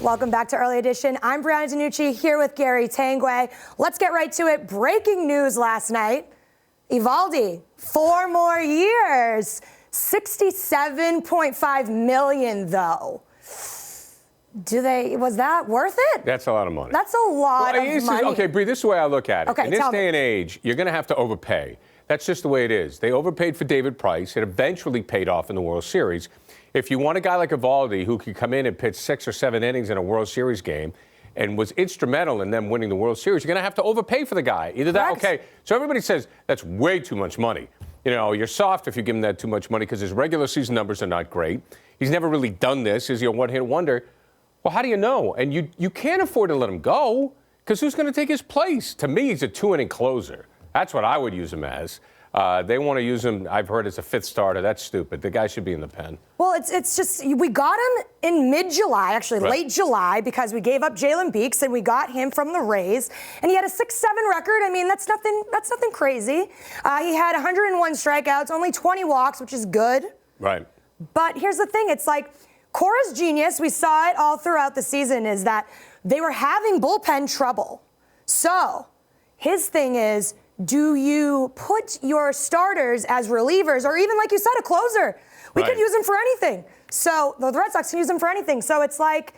Welcome back to Early Edition. I'm Brianna DeNucci here with Gary Tanguay. Let's get right to it. Breaking news last night. Evaldi, 4 more years. $67.5 million, though. Was that worth it? That's a lot of money. That's a lot of money. Okay, Bree, this is the way I look at it. Okay, in this day and age, you're going to have to overpay. That's just the way it is. They overpaid for David Price. It eventually paid off in the World Series. If you want a guy like Evaldi who could come in and pitch 6 or 7 innings in a World Series game and was instrumental in them winning the World Series, you're going to have to overpay for the guy. Either that, okay. So everybody says that's way too much money. You know, you're soft if you give him that too much money because his regular season numbers are not great. He's never really done this. Is he a one-hit wonder? Well, how do you know? And you can't afford to let him go because who's going to take his place? To me, he's a 2-inning closer. That's what I would use him as. They want to use him, I've heard, as a 5th starter. That's stupid. The guy should be in the pen. Well, it's just, we got him in mid-July, actually late July, because we gave up Jalen Beeks and we got him from the Rays. And he had a 6-7 record. I mean, that's nothing crazy. He had 101 strikeouts, only 20 walks, which is good. Right. But here's the thing. It's like Cora's genius, we saw it all throughout the season, is that they were having bullpen trouble. So his thing is, do you put your starters as relievers or even, like you said, a closer? We could use them for anything. So the Red Sox can use them for anything. So it's like,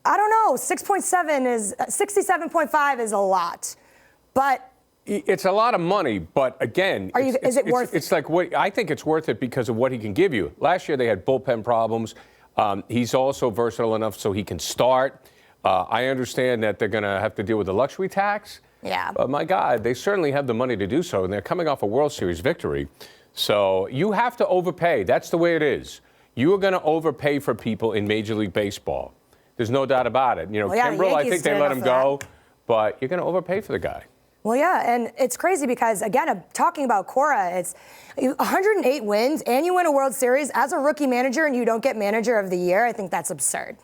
I don't know, 67.5 is a lot. But it's a lot of money, but again, is it worth it? It's like I think it's worth it because of what he can give you. Last year they had bullpen problems. He's also versatile enough so he can start. I understand that they're going to have to deal with the luxury tax. Yeah. But my God, they certainly have the money to do so, and they're coming off a World Series victory. So you have to overpay. That's the way it is. You are going to overpay for people in Major League Baseball. There's no doubt about it. You know, Kimbrel, I think they let him go, but you're going to overpay for the guy. Well, yeah, and it's crazy because, again, talking about Cora, it's 108 wins, and you win a World Series as a rookie manager, and you don't get Manager of the Year. I think that's absurd.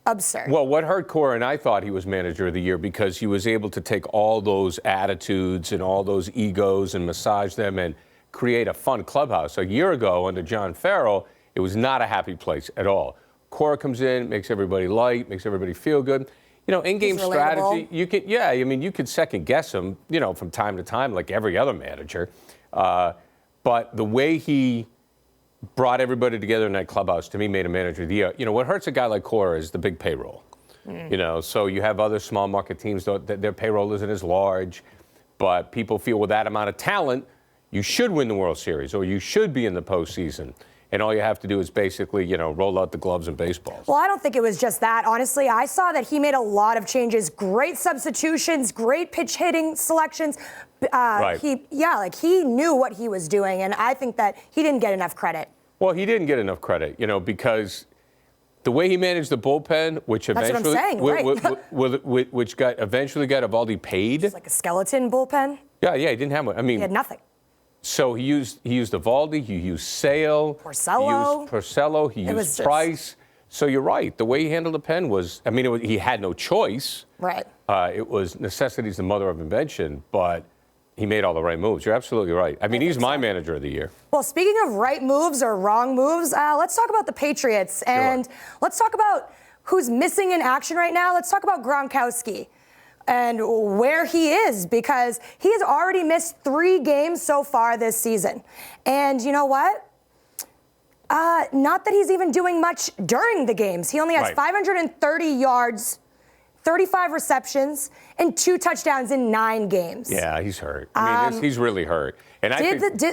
Absurd. Well, what hurt Cora, and I thought he was Manager of the Year because he was able to take all those attitudes and all those egos and massage them and create a fun clubhouse. A year ago under John Farrell, it was not a happy place at all. Cora comes in, makes everybody light, makes everybody feel good. You know, in-game strategy, you could, you could second guess him, you know, from time to time like every other manager. But the way he brought everybody together in that clubhouse, to me, made a Manager of the Year. You know, what hurts a guy like Cora is the big payroll. You know, so you have other small market teams that their payroll isn't as large, but people feel with that amount of talent, you should win the World Series or you should be in the postseason. And all you have to do is basically, you know, roll out the gloves and baseballs. Well, I don't think it was just that. Honestly, I saw that he made a lot of changes, great substitutions, great pitch hitting selections. He knew what he was doing, and I think that he didn't get enough credit. Well, he didn't get enough credit, you know, because the way he managed the bullpen, which eventually, which eventually got Evaldi paid. It's like a skeleton bullpen. Yeah, he didn't have one. I mean, he had nothing. So he used Evaldi, he used Sale, Porcello, he used Price. So you're right. The way he handled the pen was, I mean, he had no choice. Right. It was necessity is the mother of invention, but he made all the right moves. You're absolutely right. I mean, he's my Manager of the Year. Well, speaking of right moves or wrong moves, let's talk about the Patriots. And let's talk about who's missing in action right now. Let's talk about Gronkowski and where he is, because he has already missed 3 games so far this season. And you know what? Not that he's even doing much during the games. He only has 530 yards, 35 receptions, and 2 touchdowns in 9 games. Yeah, he's hurt. I mean, he's really hurt. And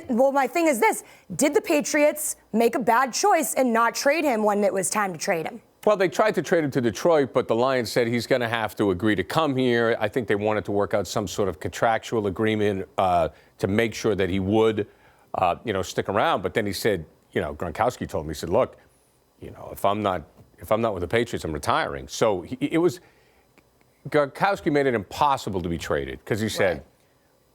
well, my thing is this. Did the Patriots make a bad choice and not trade him when it was time to trade him? Well, they tried to trade him to Detroit, but the Lions said he's going to have to agree to come here. I think they wanted to work out some sort of contractual agreement to make sure that he would, stick around. But then he said, Gronkowski told me, he said, look, if I'm not with the Patriots, I'm retiring. So Gronkowski made it impossible to be traded because he said,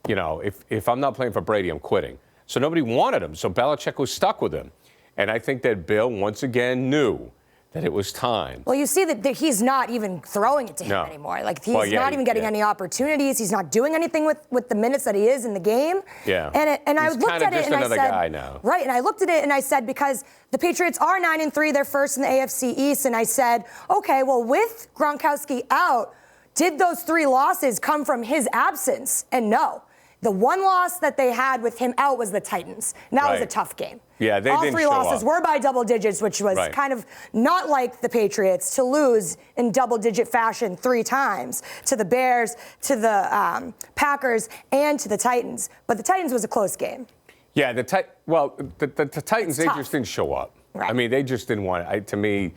if I'm not playing for Brady, I'm quitting. So nobody wanted him. So Belichick was stuck with him. And I think that Bill, once again, knew that it was time. Well, you see that he's not even throwing it to him anymore. Like, he's not even getting any opportunities. He's not doing anything with the minutes that he is in the game. Yeah. And I looked at it and I said, guy now. Right, and I looked at it and I said, because the Patriots are 9-3, they're first in the AFC East, and I said, okay, well, with Gronkowski out, did those 3 losses come from his absence? And no. The one loss that they had with him out was the Titans. And that was a tough game. Yeah, they All didn't 3 show losses up. were by double digits, which was kind of not like the Patriots to lose in double-digit fashion 3 times to the Bears, to the Packers, and to the Titans. But the Titans was a close game. Yeah, the Titans, they just didn't show up. Right. I mean, they just didn't want it. To me,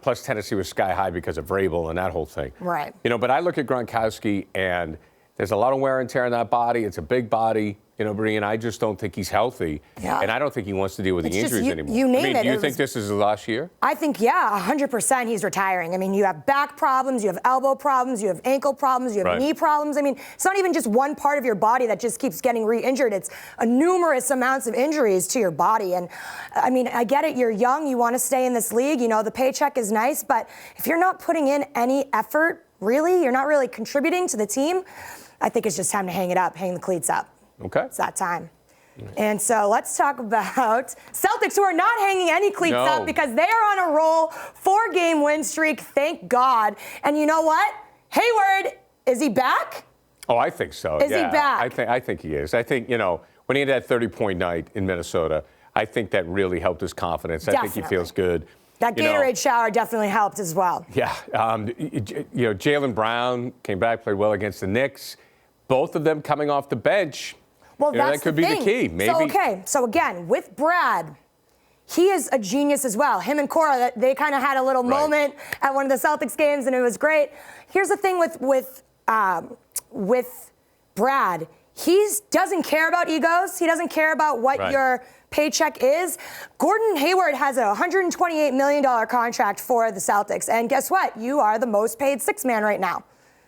plus Tennessee was sky high because of Vrabel and that whole thing. Right. But I look at Gronkowski, and there's a lot of wear and tear in that body. It's a big body. Brianna, I just don't think he's healthy. Yeah. And I don't think he wants to deal with the injuries anymore. You name it. Do you think this is the last year? I think, 100% he's retiring. I mean, you have back problems, you have elbow problems, you have ankle problems, you have knee problems. I mean, it's not even just one part of your body that just keeps getting re-injured. It's a numerous amounts of injuries to your body. And, I mean, I get it. You're young. You want to stay in this league. The paycheck is nice. But if you're not putting in any effort, really, you're not really contributing to the team, I think it's just time to hang it up, hang the cleats up. Okay. It's that time. And so let's talk about Celtics, who are not hanging any cleats up because they are on a roll, 4-game win streak, thank God. And you know what? Hayward, is he back? Oh, I think so. Is he back? I think he is. I think, when he had that 30-point night in Minnesota, I think that really helped his confidence. Definitely. I think he feels good. That Gatorade shower definitely helped as well. Yeah. Jaylen Brown came back, played well against the Knicks. Both of them coming off the bench. Well, that could be the key. Maybe. So again, with Brad, he is a genius as well. Him and Cora, they kind of had a little moment at one of the Celtics games, and it was great. Here's the thing with Brad. He doesn't care about egos. He doesn't care about what your paycheck is. Gordon Hayward has a $128 million contract for the Celtics, and guess what? You are the most paid 6 man right now.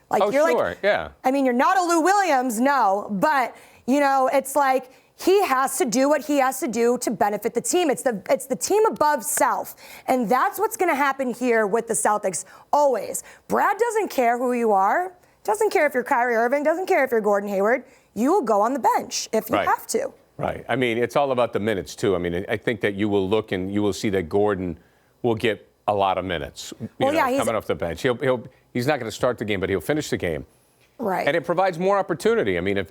Like, I mean, you're not a Lou Williams, no, but it's like he has to do what he has to do to benefit the team. It's the team above self, and that's what's going to happen here with the Celtics always. Brad doesn't care who you are, doesn't care if you're Kyrie Irving, doesn't care if you're Gordon Hayward. You will go on the bench if you have to. Right. I mean, it's all about the minutes too. I mean, I think that you will look and you will see that Gordon will get a lot of minutes. Coming off the bench, he's not going to start the game, but he'll finish the game. Right. And it provides more opportunity. I mean,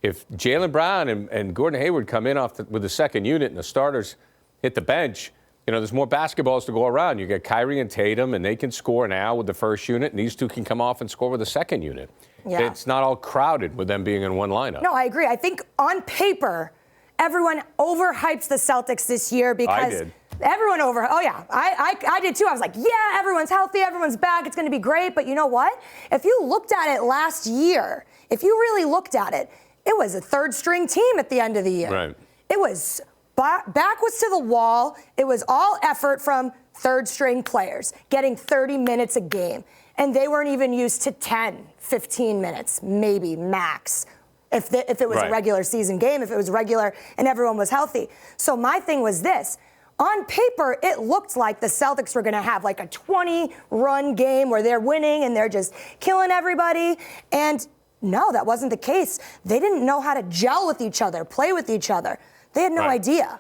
if Jaylen Brown and Gordon Hayward come in with the second unit and the starters hit the bench, there's more basketballs to go around. You get Kyrie and Tatum, and they can score now with the first unit, and these two can come off and score with the second unit. Yeah. It's not all crowded with them being in one lineup. No, I agree. I think on paper, everyone overhypes the Celtics this year because I did. Everyone I did too. I was like, yeah, everyone's healthy, everyone's back, it's going to be great. But you know what? If you looked at it last year, if you really looked at it, it was a third-string team at the end of the year. Right. It was back was to the wall. It was all effort from third-string players getting 30 minutes a game. And they weren't even used to 10, 15 minutes, maybe max, if it was a regular season game, if it was regular and everyone was healthy. So my thing was this. On paper, it looked like the Celtics were going to have like a 20-run game where they're winning and they're just killing everybody. And no, that wasn't the case. They didn't know how to gel with each other, play with each other. They had no idea.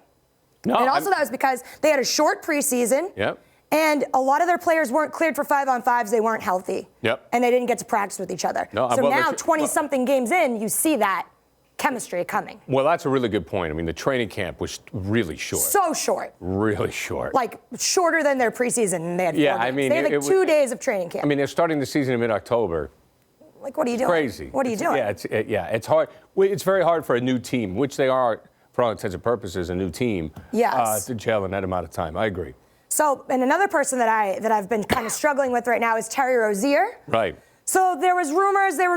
No, and also that was because they had a short preseason. Yep. And a lot of their players weren't cleared for 5-on-5s. They weren't healthy. Yep. And they didn't get to practice with each other. No, so now, 20-something games in, you see that chemistry coming. Well, that's a really good point. I mean, the training camp was really short. So short. Really short. Like, shorter than their preseason. And they had 4 games. I mean, they had like 2 days of training camp. I mean, they're starting the season in mid-October. Like, what are you doing? Crazy. What are you doing? It's hard. It's very hard for a new team, which they are, for all intents and purposes, a new team. Yes. To gel in that amount of time. I agree. So, and another person that I've been kind of struggling with right now is Terry Rozier. Right. So there was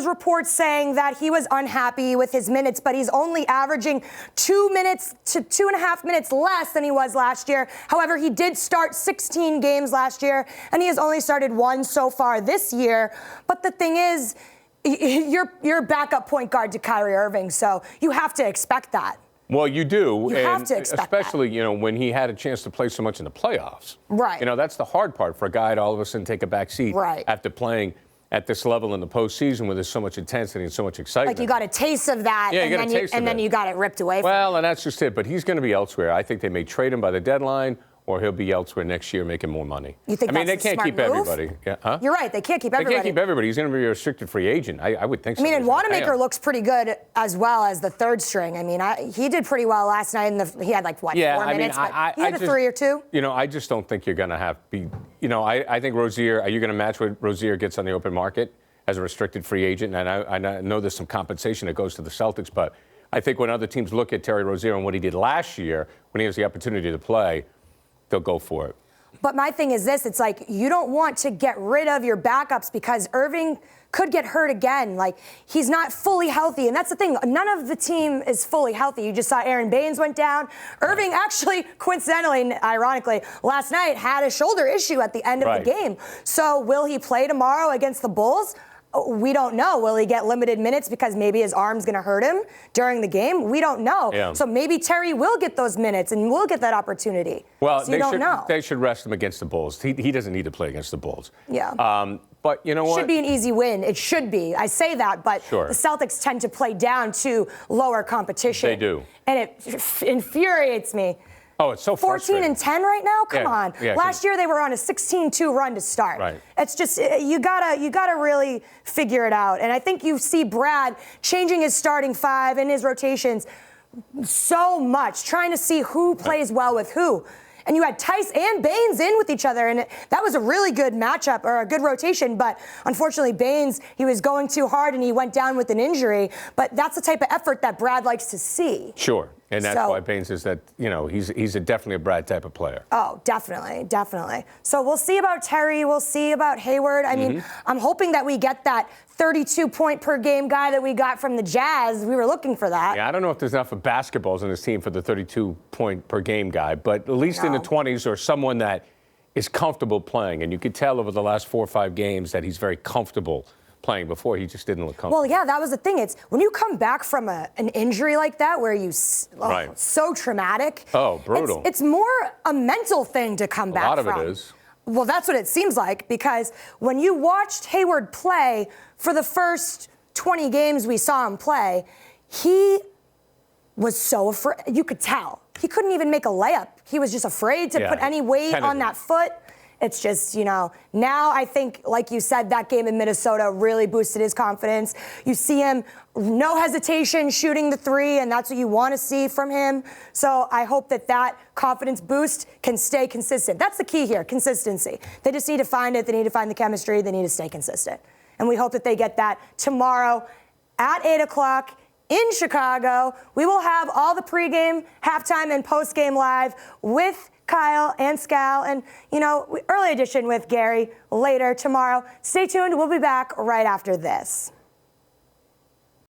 reports saying that he was unhappy with his minutes, but he's only averaging 2 minutes to 2.5 minutes less than he was last year. However, he did start 16 games last year, and he has only started 1 so far this year. But the thing is, you're backup point guard to Kyrie Irving, so you have to expect that. Well, you do. You have to expect especially, when he had a chance to play so much in the playoffs. Right. That's the hard part for a guy to all of a sudden take a back seat after playing at this level in the postseason where there's so much intensity and so much excitement. Like you got a taste of that, and then you got it ripped away from you. Well, and that's just it. But he's going to be elsewhere. I think they may trade him by the deadline, or he'll be elsewhere next year making more money. You think they can't keep everybody. Yeah, huh? You're right. They can't keep everybody. They can't keep everybody. He's going to be a restricted free agent. I would think so. And Wanamaker looks pretty good as well as the third string. he did pretty well last night. He had 4 minutes, but he had a 3 or 2. I just don't think you're going to I think Rozier, are you going to match what Rozier gets on the open market as a restricted free agent? And I know there's some compensation that goes to the Celtics, but I think when other teams look at Terry Rozier and what he did last year when he has the opportunity to play, they'll go for it. But my thing is this, it's like you don't want to get rid of your backups because Irving could get hurt again. He's not fully healthy, and that's the thing. None of the team is fully healthy. You just saw Aaron Baines went down. Irving actually, coincidentally, ironically, last night had a shoulder issue at the end of the game. So will he play tomorrow against the Bulls? We don't know. Will he get limited minutes because maybe his arm's going to hurt him during the game? We don't know. Yeah. So maybe Terry will get those minutes and will get that opportunity. Well, so they should rest him against the Bulls. He doesn't need to play against the Bulls. Yeah. But you know what? Should be an easy win. It should be. I say that, but the Celtics tend to play down to lower competition. They do. And it infuriates me. Oh, it's so frustrating. 14-10 right now? Come on. Yeah, Last year they were on a 16-2 run to start. Right. It's just you gotta really figure it out. And I think you see Brad changing his starting five and his rotations so much, trying to see who plays well with who. And you had Tice and Baines in with each other, and that was a really good matchup or a good rotation. But unfortunately, Baines, he was going too hard and he went down with an injury. But that's the type of effort that Brad likes to see. Sure. And that's why Baines is that, he's definitely a Brad type of player. Oh, definitely, definitely. So we'll see about Terry. We'll see about Hayward. I mean, I'm hoping that we get that 32-point per game guy that we got from the Jazz. We were looking for that. Yeah, I don't know if there's enough of basketballs on this team for the 32-point per game guy, but at least in the 20s or someone that is comfortable playing. And you could tell over the last 4 or 5 games that he's very comfortable playing. Before, he just didn't look comfortable. Well, yeah, that was the thing. It's when you come back from an injury like that where so traumatic. Oh, brutal. It's more a mental thing to come back from. A lot of it is. Well, that's what it seems like, because when you watched Hayward play for the first 20 games we saw him play, he was so afraid. You could tell. He couldn't even make a layup. He was just afraid to put any weight on that foot. It's just, now I think, like you said, that game in Minnesota really boosted his confidence. You see him, no hesitation, shooting the three, and that's what you want to see from him. So I hope that confidence boost can stay consistent. That's the key here, consistency. They just need to find it. They need to find the chemistry. They need to stay consistent. And we hope that they get that tomorrow at 8 o'clock. In Chicago. We will have all the pregame, halftime, and postgame live with Kyle and Scal and, early edition with Gary later tomorrow. Stay tuned. We'll be back right after this.